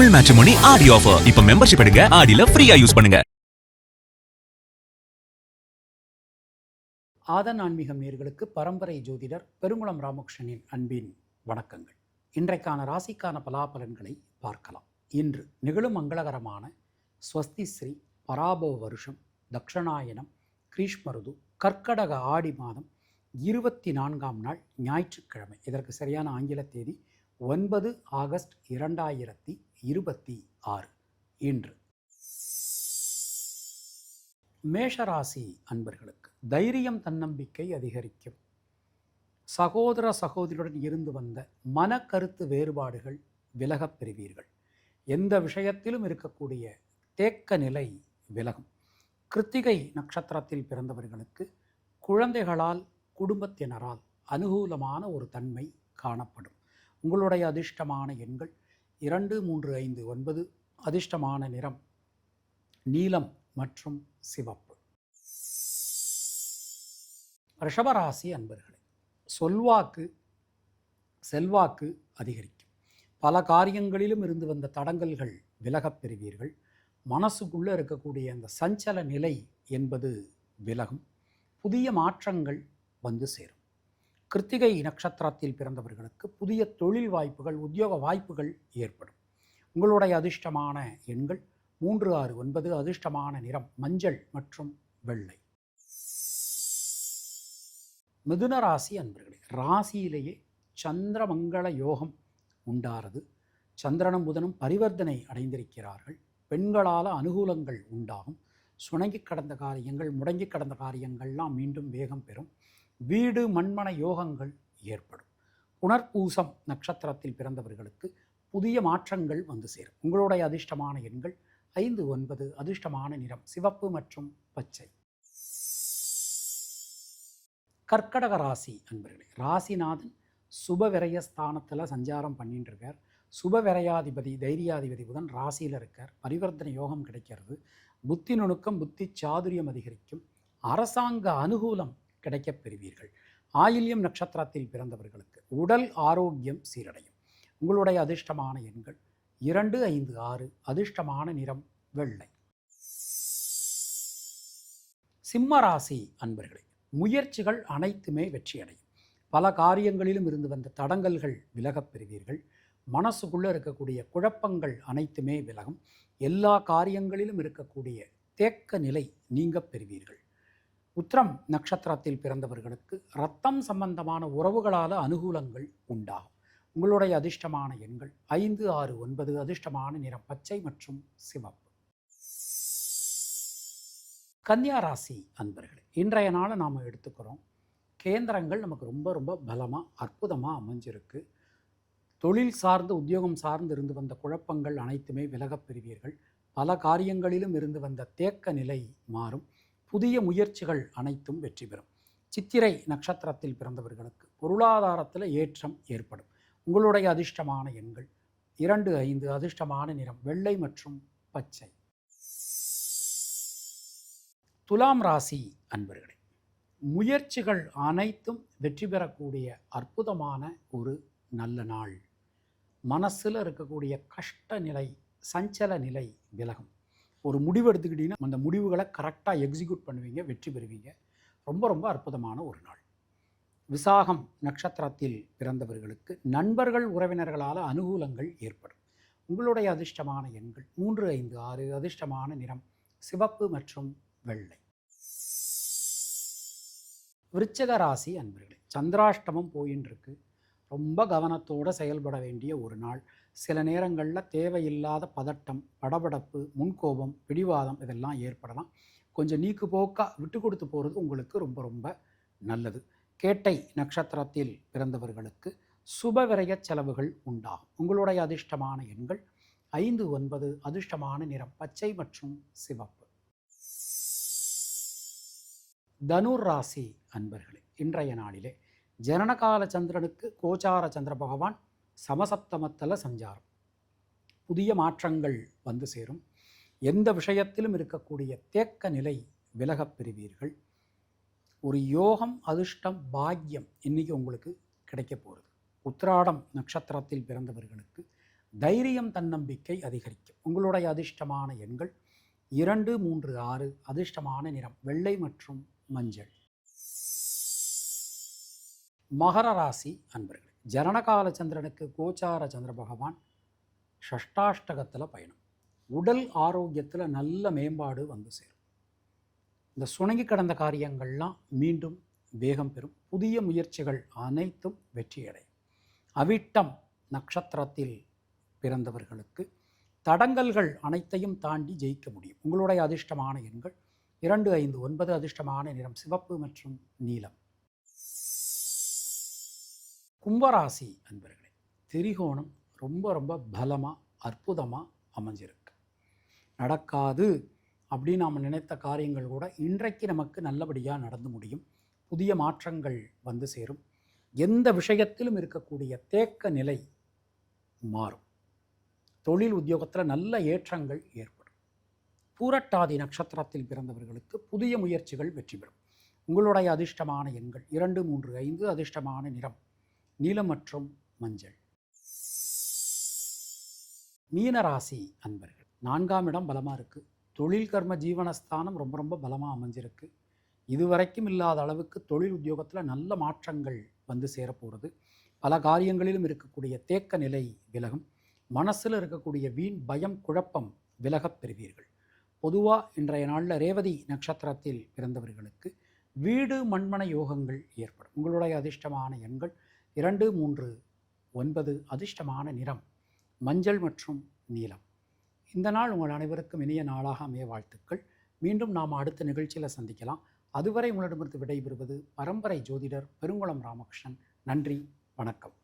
Tamil matrimony ஆடி offer. இப்ப membership எடுங்க, ஆடில ஃப்ரீயா யூஸ் பண்ணுங்க. ஆதன் ஆன்மீகம் நேயர்களுக்கு பரம்பரை ஜோதிடர் பெருங்குளம் ராமகிருஷ்ணனின் அன்பின் வணக்கங்கள். இன்றைக்கான ராசிக்கான பலாபலன்களை பார்க்கலாம். இன்று நிகழும் மங்களகரமான ஸ்வஸ்தி ஸ்ரீ பராபவ வருஷம் தக்ஷணாயனம் கிரீஷ்மருது கர்க்கடக ஆடி மாதம் 24ஆம் நாள் ஞாயிற்றுக்கிழமை. இதற்கு சரியான ஆங்கில தேதி 9 ஆகஸ்ட் 2026. இன்று மேஷராசி அன்பர்களுக்கு தைரியம் தன்னம்பிக்கை அதிகரிக்கும். சகோதர சகோதரியுடன் இருந்து வந்த மனக்கருத்து வேறுபாடுகள் விலகப் பெறுவீர்கள். எந்த விஷயத்திலும் இருக்கக்கூடிய தேக்க நிலை விலகும். கிருத்திகை நட்சத்திரத்தில் பிறந்தவர்களுக்கு குழந்தைகளால் குடும்பத்தினரால் அனுகூலமான ஒரு தன்மை காணப்படும். உங்களுடைய அதிர்ஷ்டமான எண்கள் 2, 3, 5, 9. அதிர்ஷ்டமான நிறம் நீலம் மற்றும் சிவப்பு. ரிஷபராசி அன்பர்களே, சொல்வாக்கு செல்வாக்கு அதிகரிக்கும். பல காரியங்களிலும் இருந்து வந்த தடங்கல்கள் விலகப் பெறுவீர்கள். மனசுக்குள்ளே இருக்கக்கூடிய அந்த சஞ்சல நிலை என்பது விலகும். புதிய மாற்றங்கள் வந்து சேரும். கிருத்திகை நட்சத்திரத்தில் பிறந்தவர்களுக்கு புதிய தொழில் வாய்ப்புகள், உத்தியோக வாய்ப்புகள் ஏற்படும். உங்களுடைய அதிர்ஷ்டமான எண்கள் 3, 6, 9. அதிர்ஷ்டமான நிறம் மஞ்சள் மற்றும் வெள்ளை. மிதுன ராசி அன்பர்களே, ராசியிலேயே சந்திரமங்கள யோகம் உண்டாகிறது. சந்திரனும் புதனும் பரிவர்த்தனை அடைந்திருக்கிறார்கள். பெண்களால் அனுகூலங்கள் உண்டாகும். சுணங்கி கடந்த காரியங்கள், முடங்கி கடந்த காரியங்கள்லாம் மீண்டும் வேகம் பெறும். வீடு மண்மன யோகங்கள் ஏற்படும். புனர்பூசம் நட்சத்திரத்தில் பிறந்தவர்களுக்கு புதிய மாற்றங்கள் வந்து சேரும். உங்களுடைய அதிர்ஷ்டமான எண்கள் 5, 9. அதிர்ஷ்டமான நிறம் சிவப்பு மற்றும் பச்சை. கர்க்கடக ராசி அன்பர்களே, ராசிநாதன் சுப விரயஸ்தானத்தில் சஞ்சாரம் பண்ணிட்டு இருக்கார். சுப விரயாதிபதி தைரியாதிபதி புதன் ராசியில் இருக்கார். பரிவர்த்தனை யோகம் கிடைக்கிறது. புத்தி நுணுக்கம், புத்தி சாதுரியம் அதிகரிக்கும். அரசாங்க அனுகூலம் கிடைக்கப் பெறுவீர்கள். ஆயில்யம் நட்சத்திரத்தில் பிறந்தவர்களுக்கு உடல் ஆரோக்கியம் சீரடையும். உங்களுடைய அதிர்ஷ்டமான எண்கள் 2, 5, 6. அதிர்ஷ்டமான நிறம் வெள்ளை. சிம்ம ராசி அன்பர்களே, முயற்சிகள் அனைத்துமே வெற்றியடையும். பல காரியங்களிலும் இருந்து வந்த தடங்கல்கள் விலகப் பெறுவீர்கள். மனசுக்குள்ளே இருக்கக்கூடிய குழப்பங்கள் அனைத்துமே விலகும். எல்லா காரியங்களிலும் இருக்கக்கூடிய தேக்க நிலை நீங்கப் பெறுவீர்கள். உத்திரம் நட்சத்திரத்தில் பிறந்தவர்களுக்கு இரத்தம் சம்பந்தமான உறவுகளால் அனுகூலங்கள் உண்டாகும். உங்களுடைய அதிர்ஷ்டமான எண்கள் 5, 6, 9. அதிர்ஷ்டமான நிறம் பச்சை மற்றும் சிவப்பு. கன்னியா ராசி அன்பர்களே, இன்றைய நாளை நாம் எடுத்துக்கிறோம். கேந்திரங்கள் நமக்கு ரொம்ப ரொம்ப பலமாக அற்புதமாக அமைஞ்சிருக்கு. தொழில் சார்ந்து உத்தியோகம் சார்ந்து இருந்து வந்த குழப்பங்கள் அனைத்துமே விலகப் பெறுவீர்கள். பல காரியங்களிலும் இருந்து வந்த தேக்க நிலை மாறும். புதிய முயற்சிகள் அனைத்தும் வெற்றி பெறும். சித்திரை நட்சத்திரத்தில் பிறந்தவர்களுக்கு பொருளாதாரத்தில் ஏற்றம் ஏற்படும். உங்களுடைய அதிர்ஷ்டமான எண்கள் 2, 5. அதிர்ஷ்டமான நிறம் வெள்ளை மற்றும் பச்சை. துலாம் ராசி அன்பர்களே, முயற்சிகள் அனைத்தும் வெற்றி பெறக்கூடிய அற்புதமான ஒரு நல்ல நாள். மனசில் இருக்கக்கூடிய கஷ்ட நிலை, சஞ்சல நிலை விலகும். ஒரு முடிவு எடுத்துக்கிட்டிங்கன்னா அந்த முடிவுகளை கரெக்டாக எக்ஸிக்யூட் பண்ணுவீங்க, வெற்றி பெறுவீங்க. ரொம்ப ரொம்ப அற்புதமான ஒரு நாள். விசாகம் நட்சத்திரத்தில் பிறந்தவர்களுக்கு நண்பர்கள் உறவினர்களால் அனுகூலங்கள் ஏற்படும். உங்களுடைய அதிர்ஷ்டமான எண்கள் 3, 5, 6. அதிர்ஷ்டமான நிறம் சிவப்பு மற்றும் வெள்ளை. விருச்சிக ராசி அன்பர்களே, சந்திராஷ்டமம் போயின்னு இருக்கு. ரொம்ப கவனத்தோடு செயல்பட வேண்டிய ஒரு நாள். சில நேரங்களில் தேவையில்லாத பதட்டம், படபடப்பு, முன்கோபம், பிடிவாதம் இதெல்லாம் ஏற்படலாம். கொஞ்சம் நீக்கு போக்காக விட்டு கொடுத்து போகிறது உங்களுக்கு ரொம்ப ரொம்ப நல்லது. கேட்டை நட்சத்திரத்தில் பிறந்தவர்களுக்கு சுப விரய செலவுகள் உண்டாகும். உங்களுடைய அதிர்ஷ்டமான எண்கள் 5, 9. அதிர்ஷ்டமான நிறம் பச்சை மற்றும் சிவப்பு. தனுர் ராசி அன்பர்களே, இன்றைய நாளிலே ஜனனகால சந்திரனுக்கு கோச்சார சந்திர பகவான் சமசப்தமத்தில் சஞ்சாரம். புதிய மாற்றங்கள் வந்து சேரும். எந்த விஷயத்திலும் இருக்கக்கூடிய தேக்க நிலை விலகப் பெறுவீர்கள். ஒரு யோகம், அதிர்ஷ்டம், பாக்கியம் இன்றைக்கி உங்களுக்கு கிடைக்க போகிறது. உத்திராடம் நட்சத்திரத்தில் பிறந்தவர்களுக்கு தைரியம் தன்னம்பிக்கை அதிகரிக்கும். உங்களுடைய அதிர்ஷ்டமான எண்கள் 2, 3, 6. அதிர்ஷ்டமான நிறம் வெள்ளை மற்றும் மஞ்சள். மகர ராசி அன்பர்களே, ஜனனகால சந்திரனுக்கு கோச்சார சந்திர பகவான் ஷஷ்டாஷ்டகத்தில் பயணம். உடல் ஆரோக்கியத்தில் நல்ல மேம்பாடு வந்து சேரும். இந்த சுணங்கி கடந்த காரியங்கள்லாம் மீண்டும் வேகம் பெறும். புதிய முயற்சிகள் அனைத்தும் வெற்றியடையும். அவிட்டம் நட்சத்திரத்தில் பிறந்தவர்களுக்கு தடங்கல்கள் அனைத்தையும் தாண்டி ஜெயிக்க முடியும். உங்களுடைய அதிர்ஷ்டமான எண்கள் 2, 5, 9. அதிர்ஷ்டமான நிறம் சிவப்பு மற்றும் நீலம். கும்பராசி அன்பர்களே, திரிகோணம் ரொம்ப ரொம்ப பலமாக அற்புதமாக அமைஞ்சிருக்கு. நடக்காது அப்படின்னு நாம் நினைத்த காரியங்கள் கூட இன்றைக்கு நமக்கு நல்லபடியாக நடந்து முடியும். புதிய மாற்றங்கள் வந்து சேரும். எந்த விஷயத்திலும் இருக்கக்கூடிய தேக்க நிலை மாறும். தொழில் உத்தியோகத்தில் நல்ல ஏற்றங்கள் ஏற்படும். பூரட்டாதி நட்சத்திரத்தில் பிறந்தவர்களுக்கு புதிய முயற்சிகள் வெற்றி பெறும். உங்களுடைய அதிர்ஷ்டமான எண்கள் 2, 3, 5. அதிர்ஷ்டமான நிறம் நீலம் மற்றும் மஞ்சள். மீனராசி அன்பர்கள், 4ஆம் இடம் பலமாக இருக்குது. தொழில் கர்ம ஜீவனஸ்தானம் ரொம்ப ரொம்ப பலமாக அமைஞ்சிருக்கு. இதுவரைக்கும் இல்லாத அளவுக்கு தொழில் உத்தியோகத்தில் நல்ல மாற்றங்கள் வந்து சேரப்போகிறது. பல காரியங்களிலும் இருக்கக்கூடிய தேக்க நிலை விலகும். மனசில் இருக்கக்கூடிய வீண் பயம் குழப்பம் விலகப் பெறுவீர்கள். பொதுவாக இன்றைய நாளில் ரேவதி நட்சத்திரத்தில் பிறந்தவர்களுக்கு வீடு மண்மனை யோகங்கள் ஏற்படும். உங்களுடைய அதிர்ஷ்டமான எண்கள் 2, 3, 9. அதிர்ஷ்டமான நிறம் மஞ்சள் மற்றும் நீலம். இந்த நாள் உங்கள் அனைவருக்கும் இனிய நாளாக அமைய வாழ்த்துக்கள். மீண்டும் நாம் அடுத்த நிகழ்ச்சியில் சந்திக்கலாம். அதுவரை உங்களிடமிருந்து விடைபெறுவது பரம்பரை ஜோதிடர் பெருங்குளம் ராமகிருஷ்ணன். நன்றி, வணக்கம்.